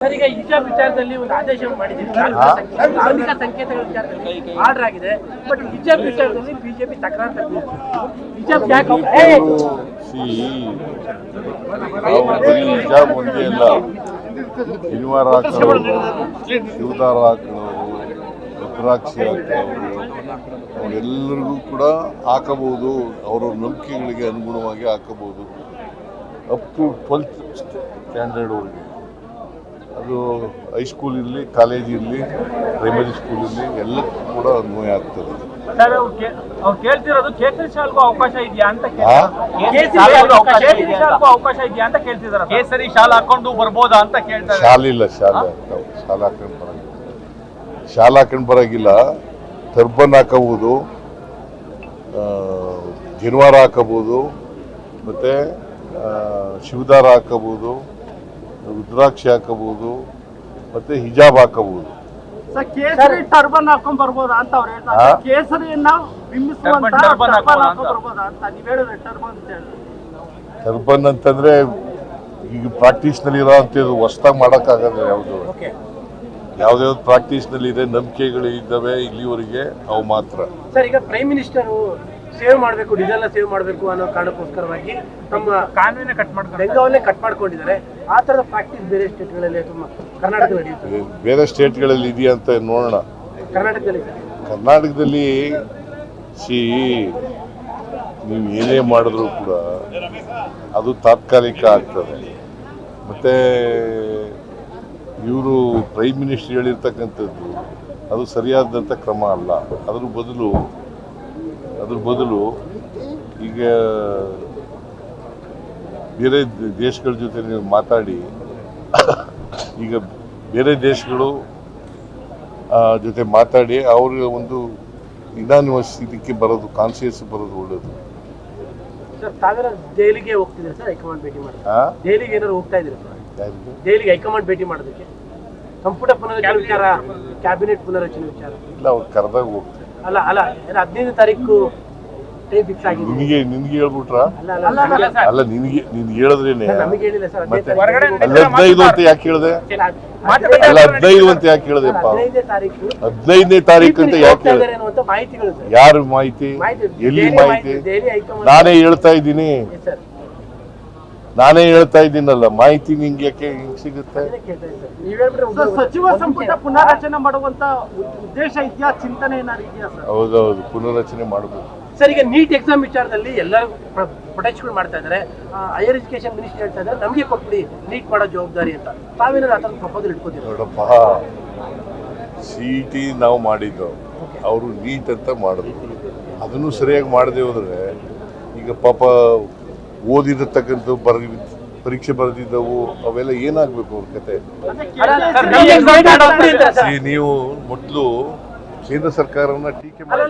Sir, ಈಗ ಹಿಜಾಬ್ ವಿಚಾರದಲ್ಲಿ ಒಂದು ಆದೇಶ ಮಾಡಿದ್ದೀವಿ. ಧಾರ್ಮಿಕ ಸಂಕೇತಗಳ ವಿಚಾರದಲ್ಲಿ ಆರ್ಡರ್ ಆಗಿದೆ. ಬಟ್ ಹಿಜಾಬ್ ವಿಚಾರದಲ್ಲಿ ಬಿಜೆಪಿ ತಕರಾರು ತಗೊಂಡಿದೆ. ಹಿಜಾಬ್ ಯಾಕೆ ಹಿಜಾಬ್ ಒಂದೇ ಅಲ್ಲ, ಶನಿವಾರ ಹಾಕೋರು, ಶಿವದಾರ ಹಾಕೋರು, ರುದ್ರಾಕ್ಷಿ ಹಾಕೋರು ಅವರೆಲ್ಲರಿಗೂ ಕೂಡ ಹಾಕಬಹುದು. ಅವರವ್ರ ನಂಬಿಕೆಗಳಿಗೆ ಅನುಗುಣವಾಗಿ ಹಾಕಬಹುದು. ಅಪ್ ಟು 12th ಸ್ಟ್ಯಾಂಡರ್ಡ್ವರೆಗೆ. ಅದು ಹೈಸ್ಕೂಲ್ ಇರಲಿ, ಕಾಲೇಜ್ ಇರಲಿ, ಪ್ರೈಮರಿ ಸ್ಕೂಲ್ ಇರಲಿ, ಎಲ್ಲಕ್ಕೂ ಕೂಡ ಅನ್ವಯ ಆಗ್ತದೆ. ಸರ್, ಅವ್ರು ಕೇಳ್ತಿರೋದು ಕೇಸರಿ ಶಾಲ್ಗೂ ಅವಕಾಶ ಇದೆಯಾ ಅಂತ ಕೇಳ್ತಿದಾರೆ. ಕೇಸರಿ ಶಾಲ್ ಹಾಕೊಂಡು ಬರ್ಬೋದಾ ಅಂತ ಕೇಳ್ತಾರೆ. ಶಾಲಿಲ್ಲ, ಶಾಲೆ ಆಗ್ತಾವೆ. ಶಾಲೆ ಹಾಕೊಂಡು ಬರಂಗಿಲ್ಲ, ಶಾಲೆ ಹಾಕೊಂಡು ಬರಂಗಿಲ್ಲ. ಟರ್ಬನ್ ಹಾಕಬಹುದು, ಜನಿವಾರ ಹಾಕಬಹುದು, ಮತ್ತೆ ಶಿವದಾರ ಹಾಕಬಹುದು, ರುದ್ರಾಕ್ಷಿ ಹಾಕಬಹುದು, ಮತ್ತೆ ಹಿಜಾಬ್ ಹಾಕಬಹುದು. ಕೇಸರಿ ಟರ್ಬನ್ ಹಾಕೊಂಡ್ ಬರ್ಬೋದಾ ಅಂತ ಅವ್ರು ಹೇಳ್ತಾರೆ. ಕೇಸರಿಯನ್ನ ಬಿಂಬಿಸುವಂತ ಟರ್ಬನ್ ಹಾಕೊಂಡ್ ಬರ್ಬೋದಾ ಅಂತ ನೀವು ಹೇಳಿದ್ರೆ ಟರ್ಬನ್ ಅಂತ ಹೇಳಿ. ಟರ್ಬನ್ ಅಂತಂದ್ರೆ ಈಗ ಪ್ರಾಕ್ಟೀಸ್ ನಲ್ಲಿ ಇರೋ ಅಂತ ಹೊಸದಾಗಿ ಮಾಡೋಕ್ಕಾಗಲ್ಲ. ಯಾವ್ದು ಪ್ರಾಕ್ಟೀಸ್ ನಲ್ಲಿ ಇದೆ, ನಂಬಿಕೆಗಳು ಇದ್ದಾವೆ ಇಲ್ಲಿವರೆಗೆ, ಅವು ಮಾತ್ರ. ಸರ್, ಈಗ ಪ್ರೈಮ್ ಮಿನಿಸ್ಟರ್ ಸೇವ್ ಮಾಡಬೇಕು, ಡೀಸೆಲ್ ಸೇವ್ ಮಾಡಬೇಕು ಅನ್ನೋ ಕಾರಣಕ್ಕೋಸ್ಕರವಾಗಿ ತಮ್ಮ ಕಾನೂನೇ ಬೆಂಗಾವನ್ನೇ ಕಟ್ ಮಾಡ್ಕೊಂಡಿದ್ದಾರೆ. ಆ ಥರದ ಪ್ರಾಕ್ಟೀಸ್ ಬೇರೆ ಸ್ಟೇಟ್ಗಳಲ್ಲಿ ತುಂಬ ಕರ್ನಾಟಕದಲ್ಲಿ ನಡೆಯುತ್ತೆ. ಬೇರೆ ಸ್ಟೇಟ್ಗಳಲ್ಲಿ ಇದೆಯಾ ಅಂತ ನೋಡೋಣ. ಕರ್ನಾಟಕದಲ್ಲಿ ನೀವು ಏನೇ ಮಾಡಿದ್ರು ಕೂಡ ಅದು ತಾತ್ಕಾಲಿಕ ಆಗ್ತದೆ. ಮತ್ತೆ ಇವರು ಪ್ರೈಮ್ ಮಿನಿಸ್ಟರ್ ಹೇಳಿರ್ತಕ್ಕಂಥದ್ದು ಅದು ಸರಿಯಾದಂಥ ಕ್ರಮ ಅಲ್ಲ. ಅದ್ರ ಬದಲು ಈಗ ಬೇರೆ ದೇಶಗಳ ಜೊತೆ ನೀವು ಮಾತಾಡಿ, ಈಗ ಬೇರೆ ದೇಶಗಳು ಜೊತೆ ಮಾತಾಡಿ ಅವ್ರಿಗೆ ಒಂದು ಇನಾನಿಮಸ್ ಇದಕ್ಕೆ ಬರೋದು, ಕಾನ್ಸಿಯಸ್ ಬರೋದು ಒಳ್ಳೇದು. ಸರ್, ತಾವೆಲ್ಲ ದೆಹಲಿಗೆ ಹೋಗ್ತಿದ್ದೀರಾ ಸರ್? ಹೈಕಮಾಂಡ್ ಭೇಟಿ ಮಾಡಿ ದೆಹಲಿಗೆ ಏನಾದ್ರು ಹೋಗ್ತಾ ಇದ್ದೀರಾ ಸರ್? ದೆಹಲಿಗೆ ಹೈಕಮಾಂಡ್ ಭೇಟಿ ಮಾಡೋದಕ್ಕೆ, ಸಂಪುಟ ಪುನರಚನೆ ವಿಚಾರ, ಕ್ಯಾಬಿನೆಟ್ ಪುನರಚನೆ ವಿಚಾರ ಇಲ್ಲ, ಅವ್ರು ಕರೆದಾಗ ಹೋಗ್ತಾರೆ. ಅಲ್ಲ 15ನೇ ತಾರೀಕು ಟೈಮ್ ಫಿಕ್ಸ್ ಆಗಿದೆ. ನಿನ್ಗೆ ಹೇಳ್ಬಿಟ್ರಾ? ಅಲ್ಲ, ನಿನ್ಗೆ ಹೇಳಿದ್ರೇನೆ. ನಮಗೆ ಹೇಳಿಲ್ಲ ಸರ್. ಮತ್ತೆ 15 ಅಂತ ಯಾಕೆ ಹೇಳಿದೆ? ಅಲ್ಲ, 15 ಅಂತ ಯಾಕೆ ಹೇಳಿದೆಪ್ಪ? 15ನೇ ತಾರೀಕು ಅಂತ ಯಾಕೆ ಹೇಳಿದೆ? ಮಾಹಿತಿಗಳು ಯಾರು ಮಾಹಿತಿ? ಎಲ್ಲಿ ಮಾಹಿತಿ? ನಾನೇ ಹೇಳ್ತಾ ಇದ್ದೀನಲ್ಲ, ಮಾಹಿತಿ ನಿಂಗೆ ಯಾಕೆ ಹಿಂಗ್ ಸಿಗುತ್ತೆ? ಸಚಿವ ಸಂಪುಟ ಪುನರ್ರಚನೆ ಮಾಡುವಂತ ಉದ್ದೇಶ ಇದೆಯಾ, ಚಿಂತನೆ ಏನಾದ್ರು ಇದೆಯಾ ಸರ್? ಹೌದೌದು, ಪುನರ್ರಚನೆ ಮಾಡಬೇಕು ಸರ್. ಈಗ ನೀಟ್ ಎಕ್ಸಾಮ್ ವಿಚಾರದಲ್ಲಿ ಎಲ್ಲರೂ ಪ್ರೊಟೆಕ್ಟ್ಗಳು ಮಾಡ್ತಾ ಇದ್ದಾರೆ. ಹೈಯರ್ ಎಜುಕೇಶನ್ ಮಿನಿಸ್ಟರ್ ಹೇಳ್ತಾ ಇದ್ದಾರೆ ನಮಗೆ ಕೊಟ್ಬಿಡಿ ನೀಟ್ ಮಾಡೋ ಜವಾಬ್ದಾರಿ ಅಂತ. ತಾವೇನಾದ್ರು ಆ ಥರ ಪ್ರಪೋಸಲ್ ಇಟ್ಕೋತೀವಿ? ನೋಡಪ್ಪ, CET ನಾವು ಮಾಡಿದ್ದು, ಅವರು ನೀಟ್ ಅಂತ ಮಾಡಿದ್ರು. ಅದನ್ನು ಸರಿಯಾಗಿ ಮಾಡದೆ ಹೋದ್ರೆ ಈಗ ಪಾಪ ಓದಿರತಕ್ಕಂಥ ಪರೀಕ್ಷೆ ಬರೆದಿದ್ದವು ಅವೆಲ್ಲ ಏನಾಗಬೇಕು ಅವ್ರ ಕತೆ? ನೀವು ಮೊದಲು ಕೇಂದ್ರ ಸರ್ಕಾರನ ಟೀಕೆ ಮಾಡಿ